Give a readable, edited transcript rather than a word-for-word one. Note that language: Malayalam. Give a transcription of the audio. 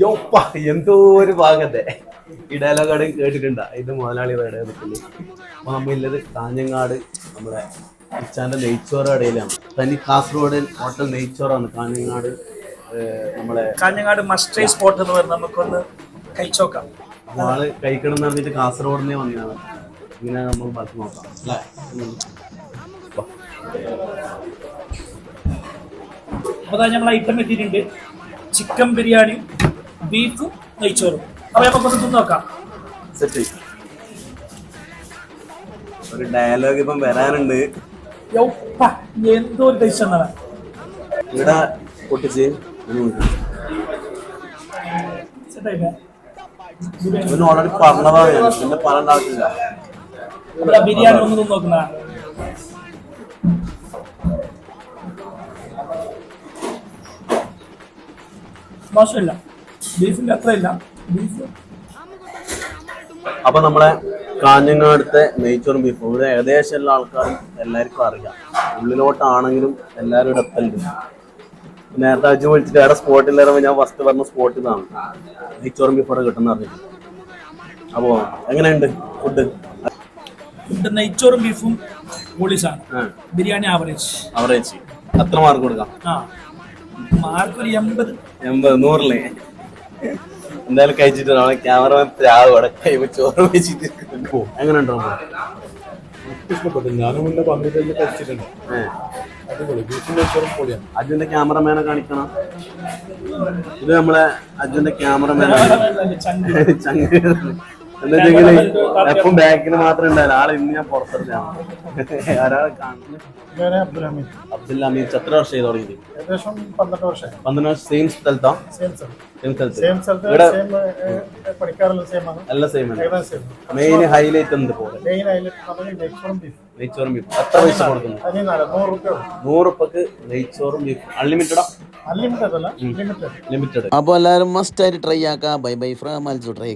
യോപ്പ എന്തോ ഒരു ഭാഗത്തെ ഈ ഡയലോഗ് കേട്ടിട്ടുണ്ടാ ഇത് മുതലാളി നിൽക്കുന്നത്. അപ്പൊ നമ്മളില്ലത് കാഞ്ഞങ്ങാട് നമ്മുടെ ഇച്ചാന്റെ നെയ്ച്ചോറ് കടയിലാണ്. തനി കാസർഗോഡ് ഹോട്ടൽ നെയ്ച്ചോറാണ് കാഞ്ഞങ്ങാട്. നമ്മളെ കാഞ്ഞങ്ങാട് മസ്റ്റേ സ്പോട്ട് എന്ന് പറഞ്ഞാൽ നമുക്കൊന്ന് കഴിച്ചോക്കാം. ആള് കഴിക്കണം എന്ന് പറഞ്ഞിട്ട് കാസർഗോഡിനെ വന്നതാണ്. ഇങ്ങനെ നമ്മൾ ബാക്കി നോക്കാം അല്ലേ. അപ്പോൾ നമ്മൾ ഐറ്റം എത്തിയിട്ടുണ്ട്. ചിക്കൻ ബിരിയാണി, ബീഫും നെയ്ച്ചോറും. അപ്പോൾ നമുക്കൊന്ന് തിന്ന് നോക്കാം. സെറ്റ് ഒരു ഡയലോഗ് ഇപ്പം വരാനുണ്ട്. എന്തോ ഒരു ടേസ്റ്റ് എന്നാണ് ഇവിടെ പൊട്ടിച്ച് ഓൾറെഡി പറഞ്ഞതാണ് ഞാൻ, പിന്നെ പറയേണ്ട ആവശ്യമില്ല. ബിരിയാണി ഒന്ന് തിന്ന് നോക്കുന്ന മോശമില്ല, ബീഫിന്റെ അത്രയില്ല ബീഫ്. അപ്പൊ നമ്മളെ കാഞ്ഞങ്ങാടത്തെ നെയ്ച്ചോറും ബീഫും ഇവിടെ ഏകദേശം എല്ലാ ആൾക്കാരും എല്ലാവർക്കും അറിയാം. ഉള്ളിലോട്ടാണെങ്കിലും എല്ലാവരും ഇവിടെ എത്തലുണ്ട്. നേരത്തെ അജു വിളിച്ചിട്ട് വേറെ സ്പോട്ടില്ലായിരുന്നു. ഞാൻ ഫസ്റ്റ് പറഞ്ഞ സ്പോട്ടിൽ നിന്നാണ് നെയ്ച്ചോറും ബീഫോടെ കിട്ടുന്ന അറിഞ്ഞിട്ട്. അപ്പോ എങ്ങനെയുണ്ട് ഫുഡ്? നെയ്ച്ചോറും ബീഫും പൊളിസാണ്. ബിരിയാണി ആവറേജ്. ആവറേജ് എത്ര മാർക്ക് കൊടുക്കാം? മാർക്ക് ഒരു 80. 100 എന്തായാലും കഴിച്ചിട്ട് ക്യാമറമാൻ പ്രാവോടെ ചോറ് വെച്ചിട്ട് എങ്ങനെയുണ്ടോ? ഇഷ്ടപ്പെട്ടു. ഞാനും മുന്നേ പന്നിട്ട് കഴിച്ചിട്ടുണ്ട്. അജുന്റെ ക്യാമറമാനെ കാണിക്കണം. ഇത് നമ്മളെ അജുന്റെ ക്യാമറമാനാണ്. എന്താ വെച്ചെങ്കില് എപ്പം ബാക്കിൽ മാത്രം ഉണ്ടാവില്ല. ആളെ ഇന്ന് ഞാൻ പുറത്തെടുത്താണ്. ഒരാളെ കാണുന്നു. അബ്ദുൽ ഹമീദ്. എത്ര വർഷം ചെയ്ത് തുടങ്ങിയത്? ഏകദേശം 12 വർഷം. 12 വർഷം. സെയിം സ്ഥലത്താ? എല്ലാം സെയിം ആണ്. മെയിൻ ഹൈലൈറ്റ് എന്ത് പോലെ? നെയ്ച്ചോറും ബീഫ്. എത്ര പൈസ കൊടുക്കുന്നു? 100 രൂപക്ക് നെയ്ച്ചോറും ബീഫ്. അൺലിമിറ്റഡാ? ലിമിറ്റഡ്. അപ്പോൾ എല്ലാവരും മസ്റ്റ് ആയിട്ട് ട്രൈ ആക്കാം. Bye bye from Alsu try.